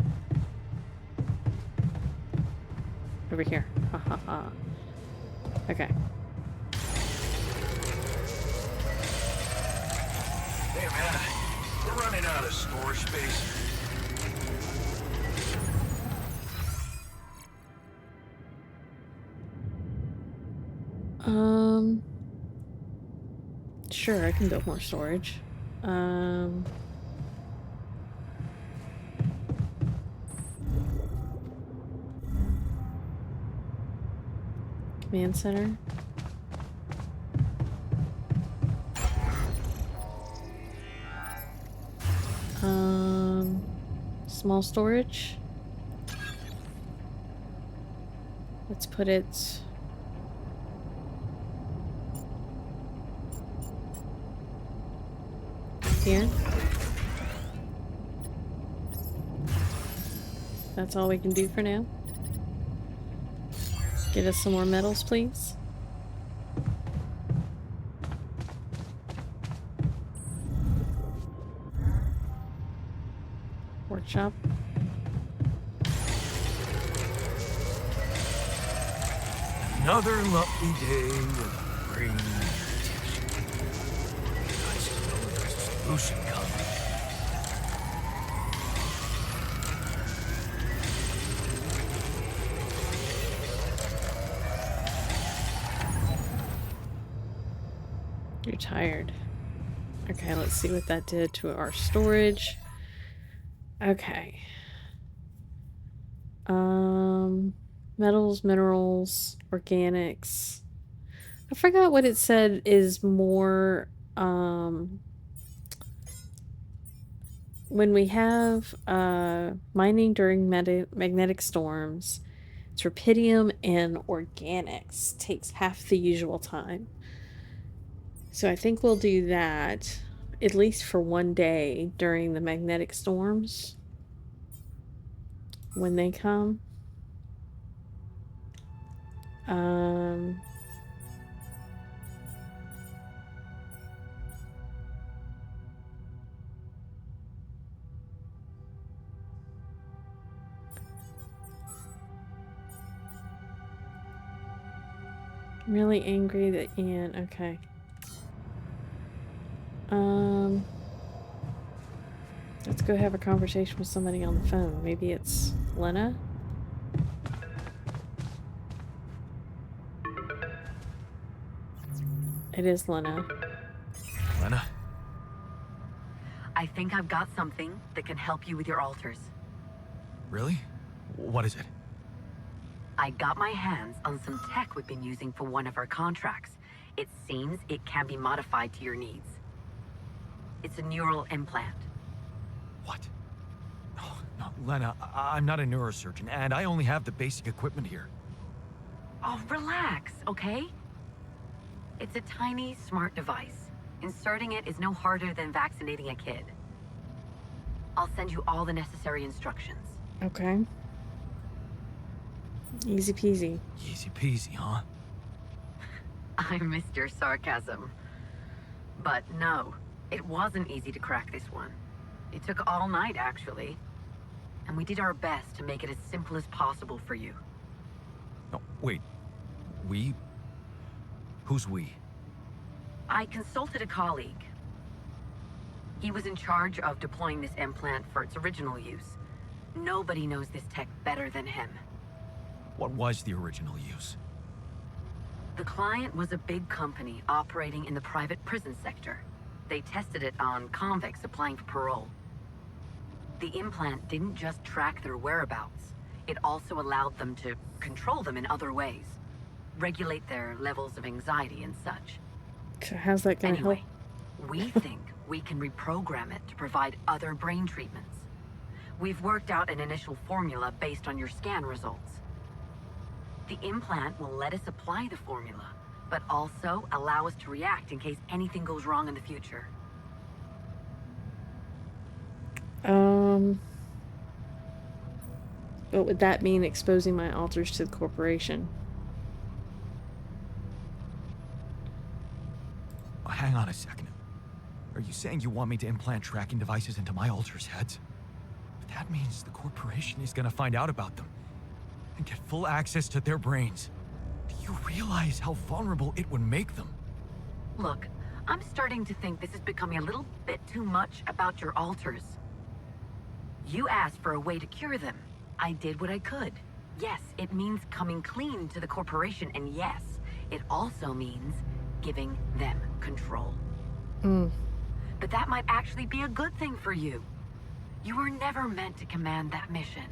S1: Over here. Ha ha ha. Okay.
S4: Hey man, we're running out of storage space.
S1: Sure, I can build more storage. Command center. Small storage. Let's put it here. That's all we can do for now. Get us some more metals, please. Workshop.
S4: Another lovely day with brain tension. Nice to know there's a solution coming.
S1: You're tired. Okay, let's see what that did to our storage. Okay. Metals, minerals, organics. I forgot what it said is more, when we have mining during magnetic storms, it's Rapidium and organics. Takes half the usual time. So I think we'll do that at least for one day during the magnetic storms when they come. Um, really angry that Ian. Okay. Let's go have a conversation with somebody on the phone. Maybe it's Lena? It is Lena.
S2: Lena?
S6: I think I've got something that can help you with your altars.
S2: Really? What is it?
S6: I got my hands on some tech we've been using for one of our contracts. It seems it can be modified to your needs. It's a neural implant.
S2: What? Oh, no, Lena, I'm not a neurosurgeon, and I only have the basic equipment here.
S6: Oh, relax, okay? It's a tiny, smart device. Inserting it is no harder than vaccinating a kid. I'll send you all the necessary instructions.
S1: Okay. Easy peasy.
S2: Easy peasy, huh?
S6: I missed your sarcasm. But no, it wasn't easy to crack this one. It took all night, actually. And we did our best to make it as simple as possible for you.
S2: No, wait. We? Who's we?
S6: I consulted a colleague. He was in charge of deploying this implant for its original use. Nobody knows this tech better than him.
S2: What was the original use?
S6: The client was a big company operating in the private prison sector. They tested it on convicts applying for parole. The implant didn't just track their whereabouts. It also allowed them to control them in other ways. Regulate their levels of anxiety and such.
S1: So how's that gonna
S6: Anyway,
S1: help?
S6: we think we can reprogram it to provide other brain treatments. We've worked out an initial formula based on your scan results. The implant will let us apply the formula, but also allow us to react in case anything goes wrong in the future.
S1: What would that mean, exposing my altars to the corporation?
S2: Oh, hang on a second. Are you saying you want me to implant tracking devices into my altars' heads? But that means the corporation is gonna find out about them and get full access to their brains. Do you realize how vulnerable it would make them?
S6: Look, I'm starting to think this is becoming a little bit too much about your altars. You asked for a way to cure them. I did what I could. Yes, it means coming clean to the corporation, and yes, it also means giving them control. But that might actually be a good thing for you. You were never meant to command that mission.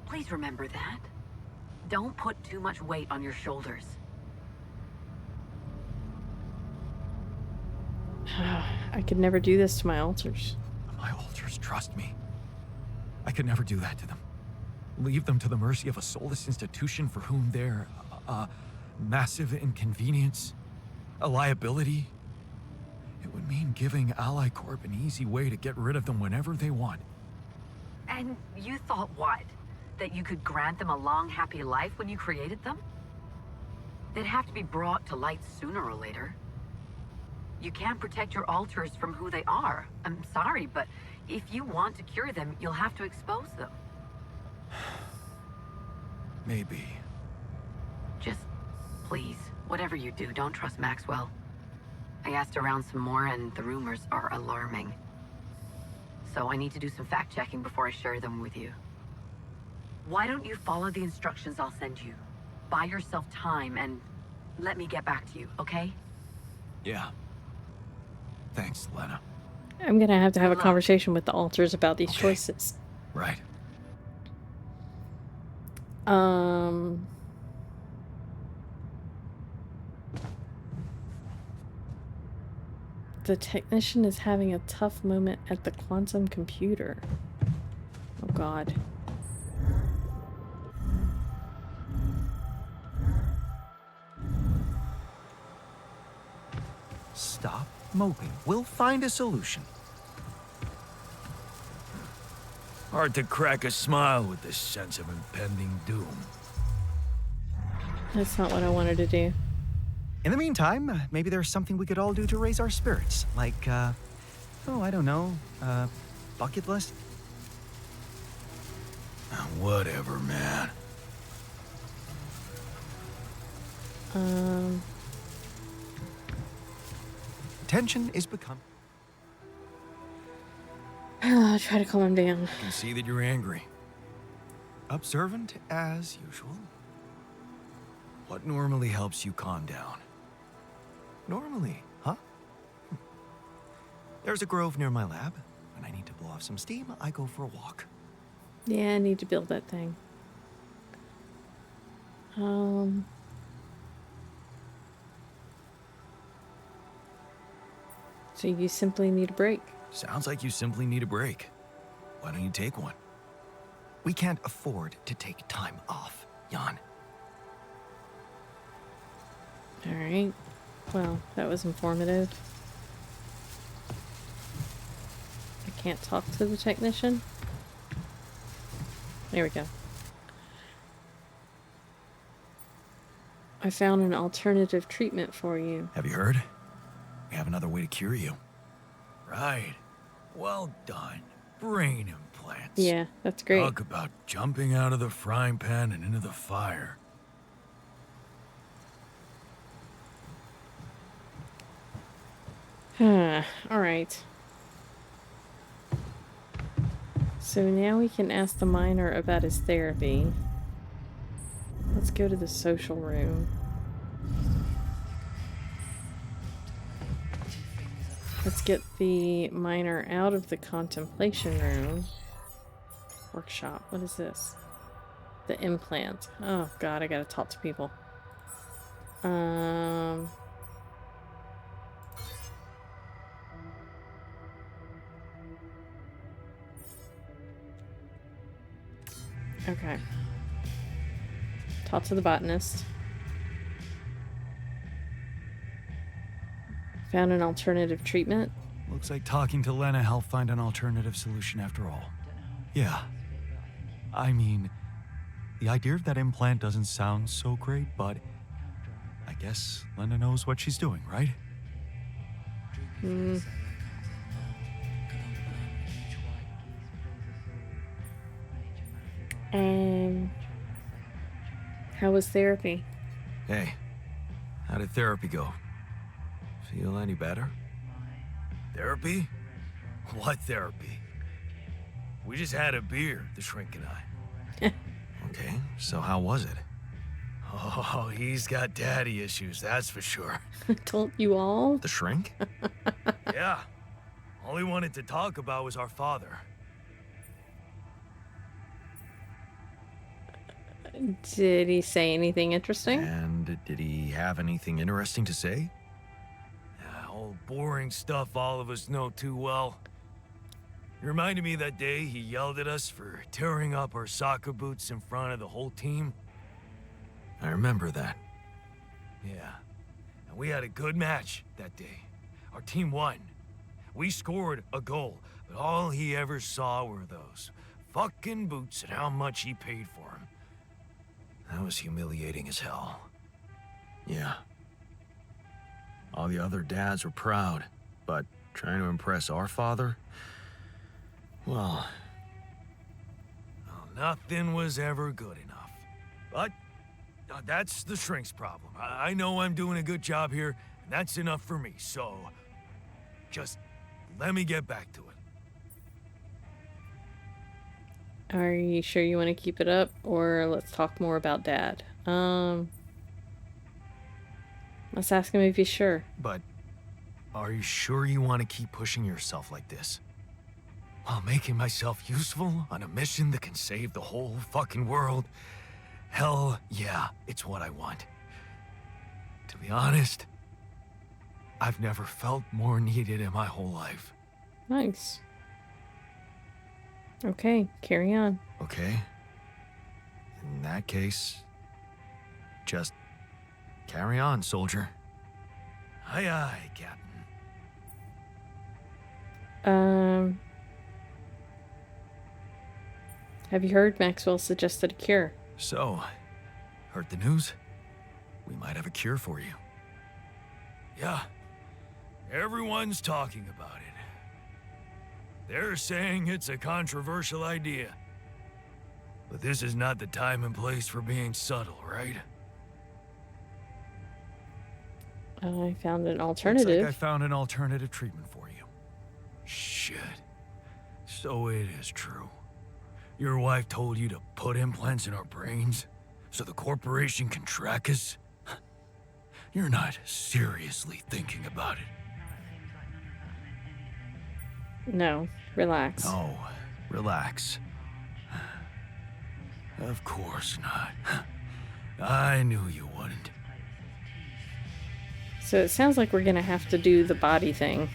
S6: Please remember that. Don't put too much weight on your shoulders.
S1: I could never do this to my altars.
S2: My altars trust me. I could never do that to them. Leave them to the mercy of a soulless institution for whom they're a massive inconvenience, a liability. It would mean giving Ally Corp an easy way to get rid of them whenever they want.
S6: And you thought what? That you could grant them a long, happy life when you created them? They'd have to be brought to light sooner or later. You can't protect your altars from who they are. I'm sorry, but if you want to cure them, you'll have to expose them.
S2: Maybe.
S6: Just, please, whatever you do, don't trust Maxwell. I asked around some more, and the rumors are alarming. So I need to do some fact-checking before I share them with you. Why don't you follow the instructions I'll send you? Buy yourself time and let me get back to you, okay?
S2: Yeah. Thanks, Lena.
S1: I'm gonna have to have a
S6: Good luck.
S1: conversation with the alters about these
S2: Okay.
S1: choices.
S2: Right.
S1: The technician is having a tough moment at the quantum computer. Oh God.
S2: Stop moping. We'll find a solution.
S4: Hard to crack a smile with this sense of impending doom.
S1: That's not what I wanted to do.
S7: In the meantime, maybe there's something we could all do to raise our spirits. Like, oh, I don't know, bucket list?
S4: Whatever, man.
S7: Tension is becoming...
S1: I'll try to calm him down.
S4: I can see that you're angry.
S2: Observant as usual. What normally helps you calm down? Normally, huh?
S7: There's a grove near my lab. When I need to blow off some steam, I go for a walk.
S1: Yeah, I need to build that thing. So you simply need a break.
S2: Sounds like you simply need a break. Why don't you take one?
S7: We can't afford to take time off, Jan.
S1: Alright. Well, that was informative. I can't talk to the technician. There we go. I found an alternative treatment for you.
S2: Have you heard? We have another way to cure you.
S4: Right. Well done. Brain implants.
S1: Yeah, that's great.
S4: Talk about jumping out of the frying pan and into the fire.
S1: Alright. So now we can ask the miner about his therapy. Let's go to the social room. Let's get the miner out of the contemplation room. Workshop. What is this? The implant. Oh God, I gotta talk to people. Okay. Talk to the botanist. Found an alternative treatment.
S2: Looks like talking to Lena helped find an alternative solution after all. Yeah. I mean, the idea of that implant doesn't sound so great, but I guess Lena knows what she's doing, right?
S1: How was therapy?
S2: Hey, how did therapy go? Feel any better?
S4: Therapy? What therapy? We just had a beer, the shrink and I.
S2: Okay, so how was it?
S4: Oh, he's got daddy issues, that's for sure.
S1: Don't you all?
S2: The shrink?
S4: Yeah. All he wanted to talk about was our father.
S1: Did he say anything interesting?
S2: And did he have anything interesting to say?
S4: All boring stuff all of us know too well. He reminded me that day he yelled at us for tearing up our soccer boots in front of the whole team.
S2: I remember that.
S4: Yeah. And we had a good match that day. Our team won. We scored a goal, but all he ever saw were those fucking boots and how much he paid for them.
S2: That was humiliating as hell. Yeah. All the other dads were proud, but trying to impress our father? Well,
S4: Nothing was ever good enough. But that's the shrink's problem. I know I'm doing a good job here, and that's enough for me, so just let me get back to it.
S1: Are you sure you want to keep it up, or let's talk more about Dad? Let's ask him if he's sure.
S2: but
S4: Are you sure you want to keep pushing yourself like this? While making myself useful on a mission that can save the whole fucking world? Hell yeah, it's what I want. To be honest, I've never felt more needed in my whole life.
S1: Nice. Okay, carry on.
S4: Okay. In that case, just carry on, soldier. Aye, aye, Captain.
S1: Have you heard Maxwell suggested a cure?
S4: So, heard the news? We might have a cure for you. Yeah, everyone's talking about it. They're saying it's a controversial idea. But this is not the time and place for being subtle, right?
S1: I found an
S4: Looks
S1: alternative.
S4: like I found an alternative treatment for you. Shit. So it is true. Your wife told you to put implants in our brains so the corporation can track us? You're not seriously thinking about it.
S1: No, relax.
S4: Oh, relax. Of course not. I knew you wouldn't.
S1: So it sounds like we're gonna have to do the body thing.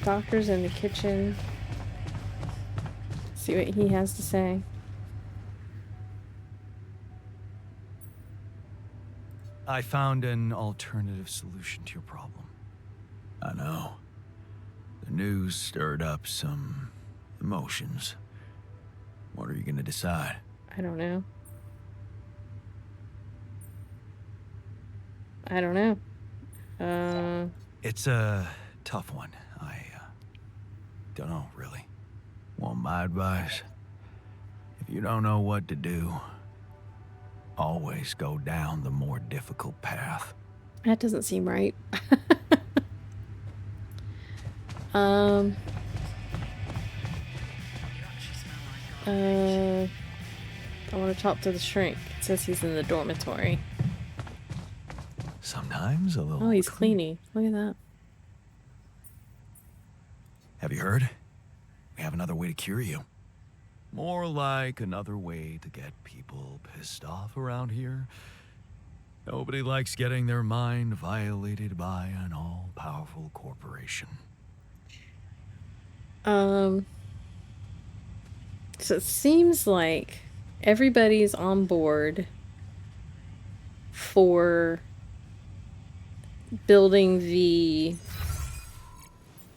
S1: Doctor's in the kitchen. See what he has to say.
S7: I found an alternative solution to your problem.
S4: I know. The news stirred up some emotions. What are you gonna decide?
S1: I don't know. I don't know.
S7: It's a tough one. I don't know, really.
S4: Want my advice? If you don't know what to do, always go down the more difficult path.
S1: That doesn't seem right. I want to talk to the shrink. It says he's in the dormitory.
S4: Sometimes a little...
S1: Oh, he's cleaning. Look at that.
S4: Have you heard? We have another way to cure you. More like another way to get people pissed off around here. Nobody likes getting their mind violated by an all-powerful corporation.
S1: So it seems like everybody's on board for building the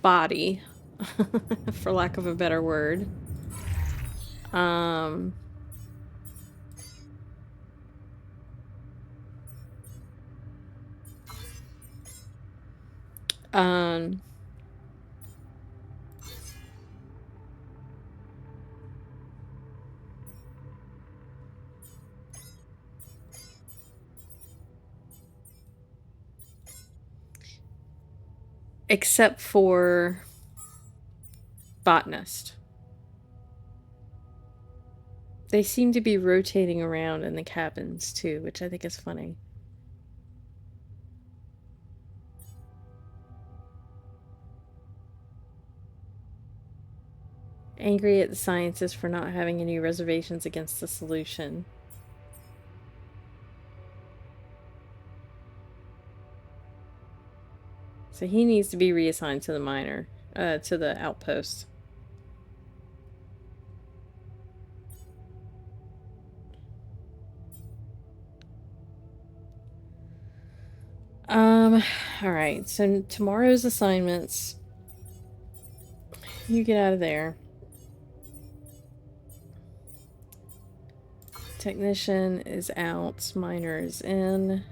S1: body, for lack of a better word. Except for Botanist. They seem to be rotating around in the cabins too, which I think is funny. Angry at the scientists for not having any reservations against the solution. So he needs to be reassigned to the miner, to the outpost. Alright, so tomorrow's assignments. You get out of there. Technician is out, miner is in.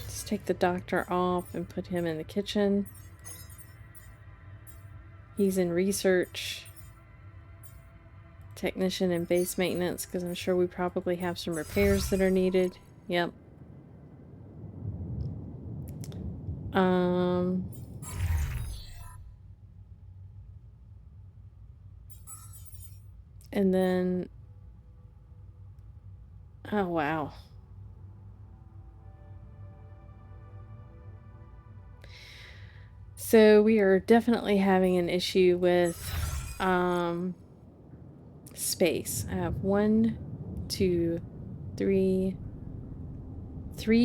S1: Just take the doctor off and put him in the kitchen. He's in research. Technician and base maintenance, because I'm sure we probably have some repairs that are needed. Yep. And then... Oh, wow. So we are definitely having an issue with space. I have 1, 2, 3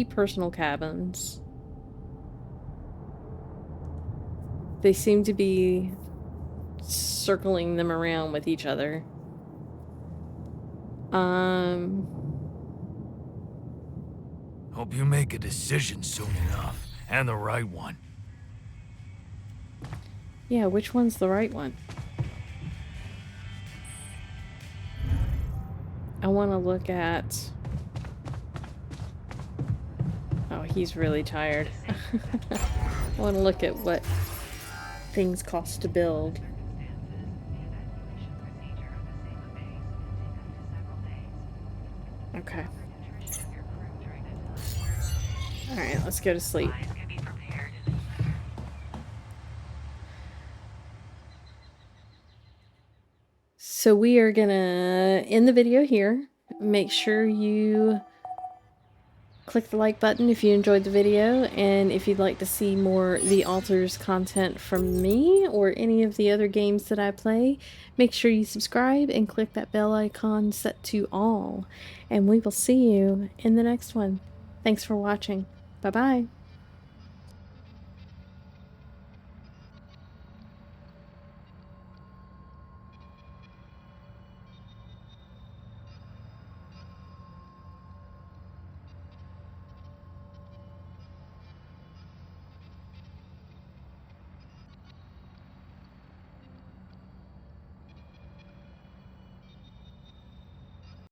S1: personal cabins. They seem to be circling them around with each other.
S4: Hope you make a decision soon enough, and the right one.
S1: Yeah, which one's the right one? I want to look at... Oh, he's really tired. I want to look at what things cost to build. Okay. Alright, let's go to sleep. So we are gonna end the video here. Make sure you click the like button if you enjoyed the video, and if you'd like to see more The Alters content from me or any of the other games that I play, make sure you subscribe and click that bell icon set to all, and we will see you in the next one. Thanks for watching. Bye bye.